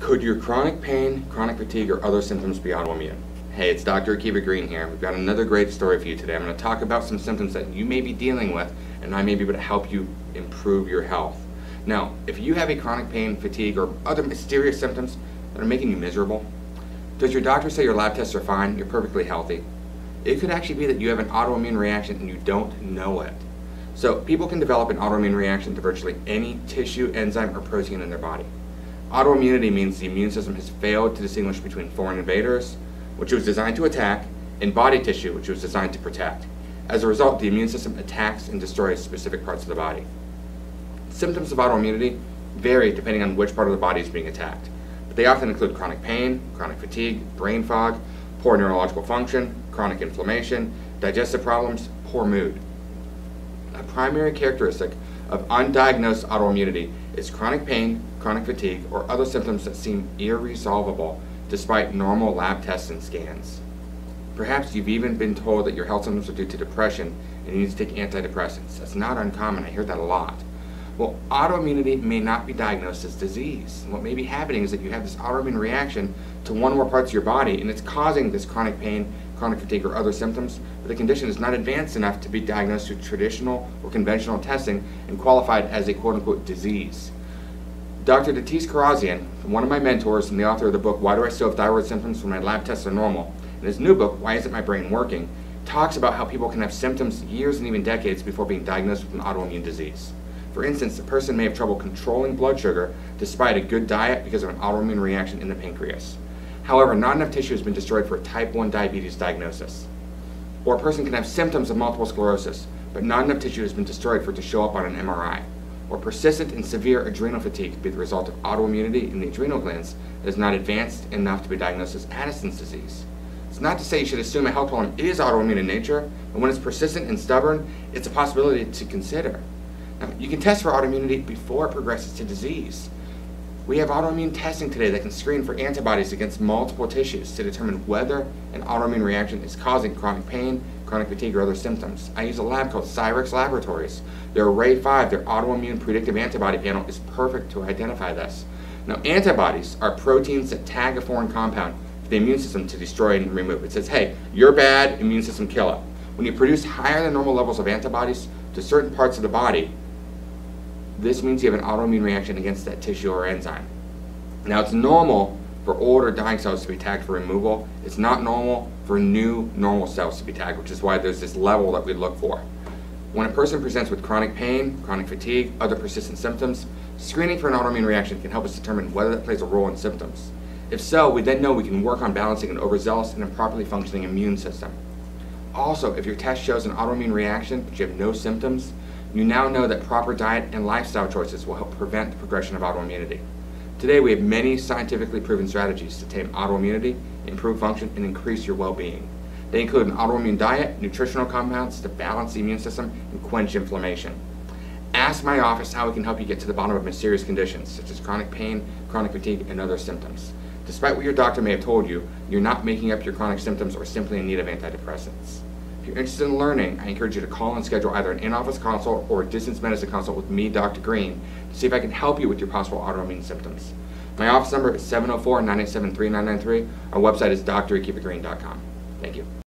Could your chronic pain, chronic fatigue, or other symptoms be autoimmune? Hey, it's Dr. Akiba Green here. We've got another great story for you today. I'm going to talk about some symptoms that you may be dealing with, and I may be able to help you improve your health. Now, if you have a chronic pain, fatigue, or other mysterious symptoms that are making you miserable, does your doctor say your lab tests are fine, you're perfectly healthy? It could actually be that you have an autoimmune reaction and you don't know it. So people can develop an autoimmune reaction to virtually any tissue, enzyme, or protein in their body. Autoimmunity means the immune system has failed to distinguish between foreign invaders, which it was designed to attack, and body tissue, which it was designed to protect. As a result, the immune system attacks and destroys specific parts of the body. Symptoms of autoimmunity vary depending on which part of the body is being attacked, but they often include chronic pain, chronic fatigue, brain fog, poor neurological function, chronic inflammation, digestive problems, poor mood. A primary characteristic of undiagnosed autoimmunity is chronic pain, chronic fatigue, or other symptoms that seem irresolvable despite normal lab tests and scans. Perhaps you've even been told that your health symptoms are due to depression and you need to take antidepressants. That's not uncommon. I hear that a lot. Well, autoimmunity may not be diagnosed as disease. What may be happening is that you have this autoimmune reaction to one or more parts of your body, and it's causing this chronic pain, chronic fatigue, or other symptoms, but the condition is not advanced enough to be diagnosed through traditional or conventional testing and qualified as a quote-unquote disease. Dr. Datis Karazian, one of my mentors and the author of the book, Why Do I Still Have Thyroid Symptoms When My Lab Tests Are Normal? In his new book, Why Isn't My Brain Working?, talks about how people can have symptoms years and even decades before being diagnosed with an autoimmune disease. For instance, a person may have trouble controlling blood sugar despite a good diet because of an autoimmune reaction in the pancreas. However, not enough tissue has been destroyed for a type 1 diabetes diagnosis. Or a person can have symptoms of multiple sclerosis, but not enough tissue has been destroyed for it to show up on an MRI. Or persistent and severe adrenal fatigue could be the result of autoimmunity in the adrenal glands that is not advanced enough to be diagnosed as Addison's disease. It's not to say you should assume a health problem is autoimmune in nature, but when it's persistent and stubborn, it's a possibility to consider. Now, you can test for autoimmunity before it progresses to disease. We have autoimmune testing today that can screen for antibodies against multiple tissues to determine whether an autoimmune reaction is causing chronic pain, chronic fatigue, or other symptoms. I use a lab called Cyrix Laboratories. Their Array 5, their autoimmune predictive antibody panel, is perfect to identify this. Now, antibodies are proteins that tag a foreign compound for the immune system to destroy and remove. It says, hey, you're bad, immune system, kill it. When you produce higher than normal levels of antibodies to certain parts of the body, this means you have an autoimmune reaction against that tissue or enzyme. Now, it's normal for old or dying cells to be tagged for removal. It's not normal for new normal cells to be tagged, which is why there's this level that we look for. When a person presents with chronic pain, chronic fatigue, other persistent symptoms, screening for an autoimmune reaction can help us determine whether that plays a role in symptoms. If so, we then know we can work on balancing an overzealous and improperly functioning immune system. Also, if your test shows an autoimmune reaction but you have no symptoms, you now know that proper diet and lifestyle choices will help prevent the progression of autoimmunity. Today, we have many scientifically proven strategies to tame autoimmunity, improve function, and increase your well-being. They include an autoimmune diet, nutritional compounds to balance the immune system, and quench inflammation. Ask my office how we can help you get to the bottom of mysterious conditions, such as chronic pain, chronic fatigue, and other symptoms. Despite what your doctor may have told you, you're not making up your chronic symptoms or simply in need of antidepressants. If you're interested in learning, I encourage you to call and schedule either an in-office consult or a distance medicine consult with me, Dr. Green, to see if I can help you with your possible autoimmune symptoms. My office number is 704-987-3993. Our website is drakibagreen.com. Thank you.